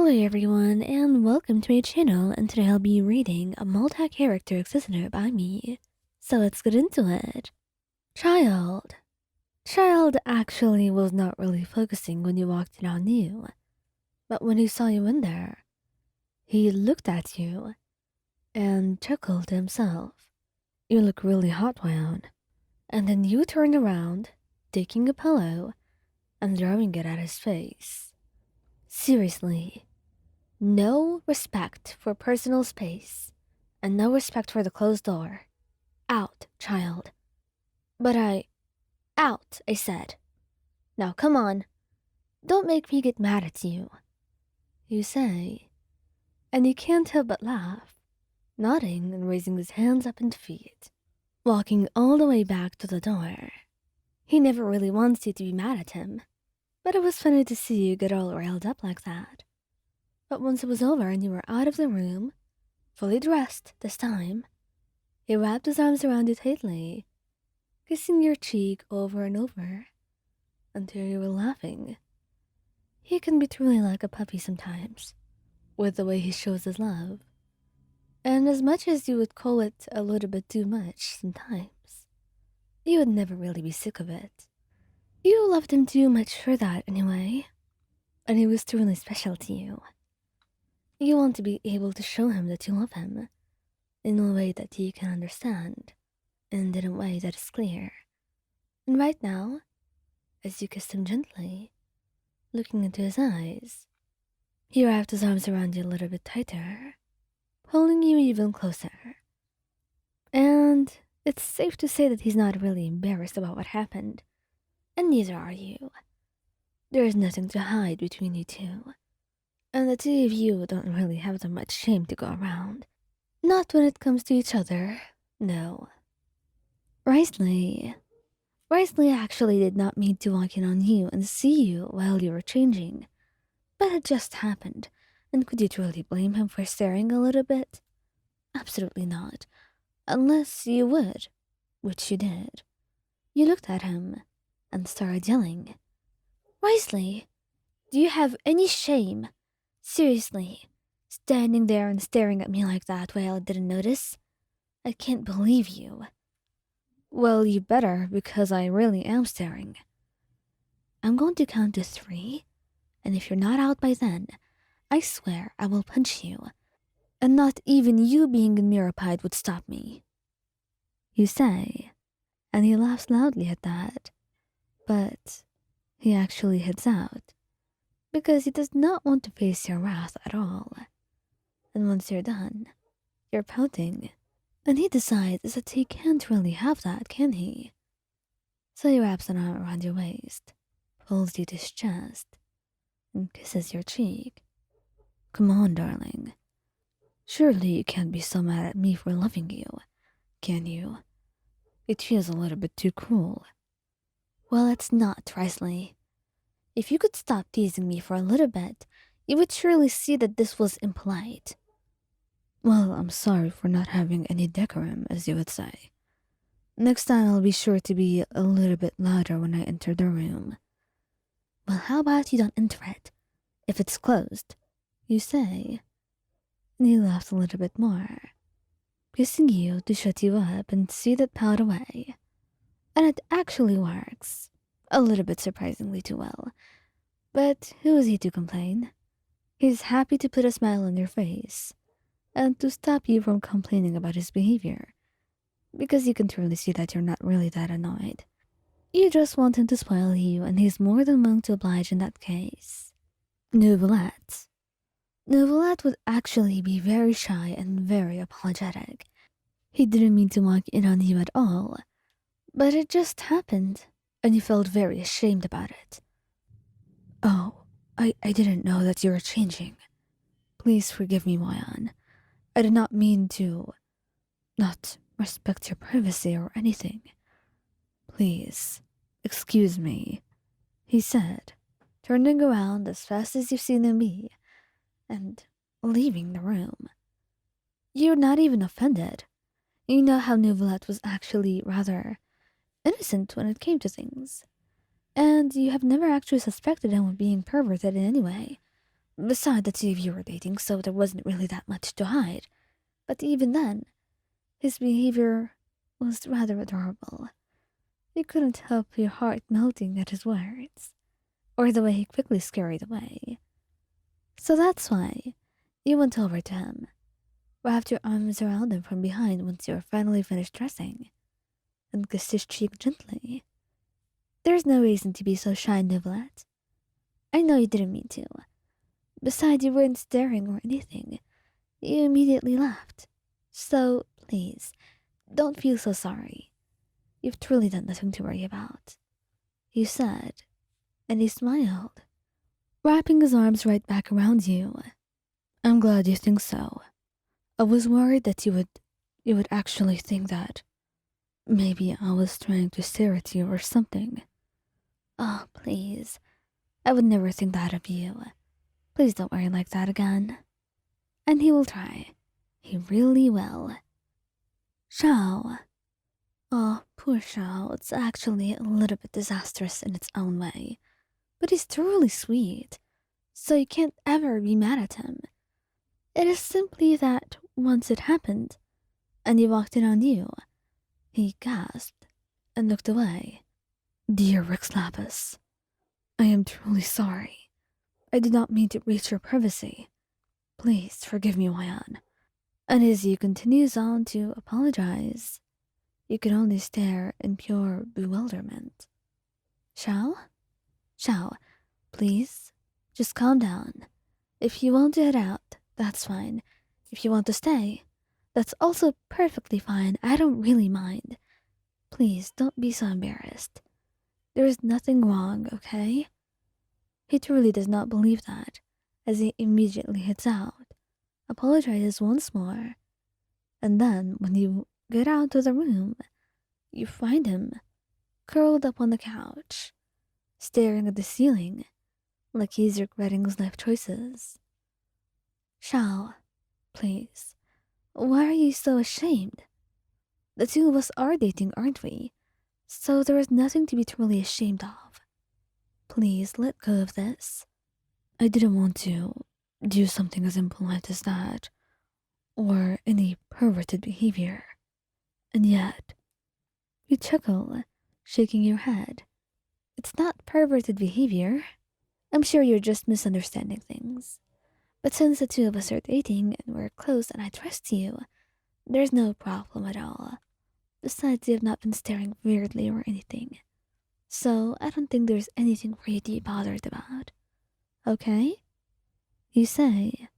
Hello everyone and welcome to my channel, and today I'll be reading a multi-character existence by me. So let's get into it. Childe. Childe actually was not really focusing when you walked in on you, but when he saw you in there, he looked at you and chuckled to himself. You look really hot, Wyan. And then you turned around, taking a pillow and throwing it at his face. Seriously. No respect for personal space, and no respect for the closed door. Out, Childe. Out, I said. Now come on. Don't make me get mad at you. You say, and you can't help but laugh, nodding and raising his hands up in defeat, walking all the way back to the door. He never really wants you to be mad at him, but it was funny to see you get all riled up like that. But once it was over and you were out of the room, fully dressed this time, he wrapped his arms around you tightly, kissing your cheek over and over until you were laughing. He can be truly like a puppy sometimes, with the way he shows his love. And as much as you would call it a little bit too much sometimes, you would never really be sick of it. You loved him too much for that anyway, and he was truly special to you. You want to be able to show him that you love him in a way that he can understand and in a way that is clear. And right now, as you kissed him gently, looking into his eyes, he wrapped his arms around you a little bit tighter, pulling you even closer. And it's safe to say that he's not really embarrassed about what happened, and neither are you. There is nothing to hide between you two. And the two of you don't really have that much shame to go around. Not when it comes to each other, no. Wriothesley actually did not mean to walk in on you and see you while you were changing. But it just happened, and could you truly blame him for staring a little bit? Absolutely not. Unless you would, which you did. You looked at him and started yelling. Wriothesley, do you have any shame? Seriously, standing there and staring at me like that while I didn't notice? I can't believe you. Well, you better, because I really am staring. I'm going to count to 3, and if you're not out by then, I swear I will punch you, and not even you being mirror-pied would stop me. You say, and he laughs loudly at that, but he actually heads out, because he does not want to face your wrath at all. And once you're done, you're pouting, and he decides that he can't really have that, can he? So he wraps an arm around your waist, pulls you to his chest, and kisses your cheek. Come on, darling. Surely you can't be so mad at me for loving you, can you? It feels a little bit too cruel. Well, it's not, Wriothesley. If you could stop teasing me for a little bit, you would surely see that this was impolite. Well, I'm sorry for not having any decorum, as you would say. Next time I'll be sure to be a little bit louder when I enter the room. Well, how about you don't enter it, if it's closed, you say. And he laughs a little bit more, kissing you to shut you up and see that pout away. And it actually works. A little bit surprisingly too well. But who is he to complain? He's happy to put a smile on your face and to stop you from complaining about his behavior, because you can truly see that you're not really that annoyed. You just want him to spoil you, and he's more than willing to oblige in that case. Neuvillette. Neuvillette would actually be very shy and very apologetic. He didn't mean to walk in on you at all, but it just happened, and you felt very ashamed about it. Oh, I didn't know that you were changing. Please forgive me, Wyan. I did not mean to not respect your privacy or anything. Please, excuse me, he said, turning around as fast as you've seen him be, and leaving the room. You're not even offended. You know how Neuvillette was actually rather innocent when it came to things. And you have never actually suspected him of being perverted in any way. Besides, the two of you were dating, so there wasn't really that much to hide. But even then, his behavior was rather adorable. You couldn't help your heart melting at his words, or the way he quickly scurried away. So that's why you went over to him, wrapped your arms around him from behind once you were finally finished dressing, and kissed his cheek gently. There's no reason to be so shy, Neuvillette. I know you didn't mean to. Besides, you weren't staring or anything. You immediately laughed. So, please, don't feel so sorry. You've truly done nothing to worry about, he said, and he smiled, wrapping his arms right back around you. I'm glad you think so. I was worried that you would actually think that maybe I was trying to stare at you or something. Oh, please. I would never think that of you. Please don't worry like that again. And he will try. He really will. Xiao. Oh, poor Xiao. It's actually a little bit disastrous in its own way. But he's truly sweet, so you can't ever be mad at him. It is simply that once it happened, and he walked in on you, he gasped and looked away. Dear Rixlapis, I am truly sorry. I did not mean to breach your privacy. Please forgive me, Wayan. And as he continues on to apologize, you can only stare in pure bewilderment. Xiao? Xiao, please, just calm down. If you want to head out, that's fine. If you want to stay, that's also perfectly fine. I don't really mind. Please don't be so embarrassed. There is nothing wrong, okay? He truly does not believe that, as he immediately heads out, apologizes once more, and then when you get out of the room, you find him curled up on the couch, staring at the ceiling like he's regretting his life choices. Xiao, please, why are you so ashamed? The two of us are dating, aren't we? So there is nothing to be truly ashamed of. Please let go of this. I didn't want to do something as impolite as that, or any perverted behavior. And yet, you chuckle, shaking your head. It's not perverted behavior. I'm sure you're just misunderstanding things. But since the two of us are dating and we're close and I trust you, there's no problem at all. Besides, you have not been staring weirdly or anything. So I don't think there's anything for you to be bothered about. Okay? You say.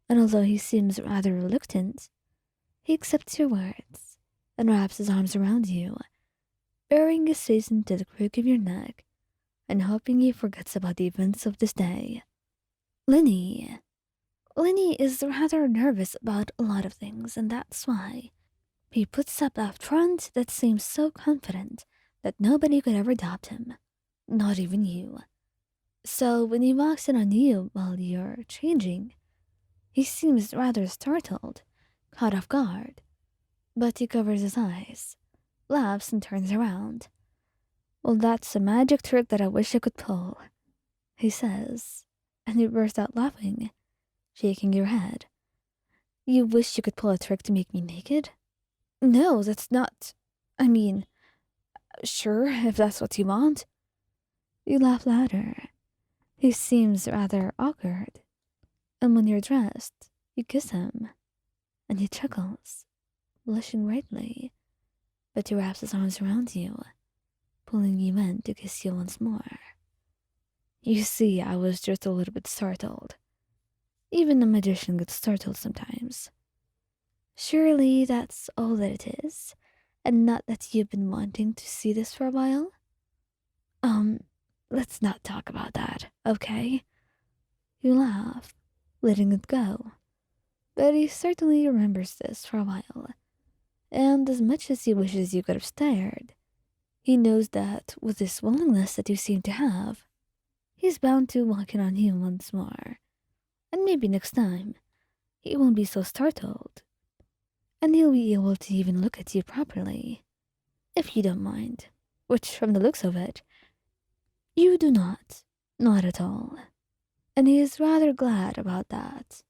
And although he seems rather reluctant, he accepts your words and wraps his arms around you, burying his face into the crook of your neck and hoping he forgets about the events of this day. Lyney. Lyney is rather nervous about a lot of things, and that's why he puts up a front that seems so confident that nobody could ever doubt him, not even you. So when he walks in on you while you're changing, he seems rather startled, caught off guard, but he covers his eyes, laughs, and turns around. Well, that's a magic trick that I wish I could pull, he says, and you burst out laughing, shaking your head. You wish you could pull a trick to make me naked? No, that's not. I mean, sure, if that's what you want. You laugh louder. He seems rather awkward, and when you're dressed, you kiss him, and he chuckles, blushing brightly, but he wraps his arms around you, pulling you in to kiss you once more. You see, I was just a little bit startled. Even a magician gets startled sometimes. Surely that's all that it is, and not that you've been wanting to see this for a while? Let's not talk about that, okay? You laugh, letting it go. But he certainly remembers this for a while, and as much as he wishes you could have stared, he knows that with this willingness that you seem to have, he's bound to walk in on you once more. And maybe next time, he won't be so startled, and he'll be able to even look at you properly, if you don't mind, which from the looks of it, you do not at all. and he is rather glad about that.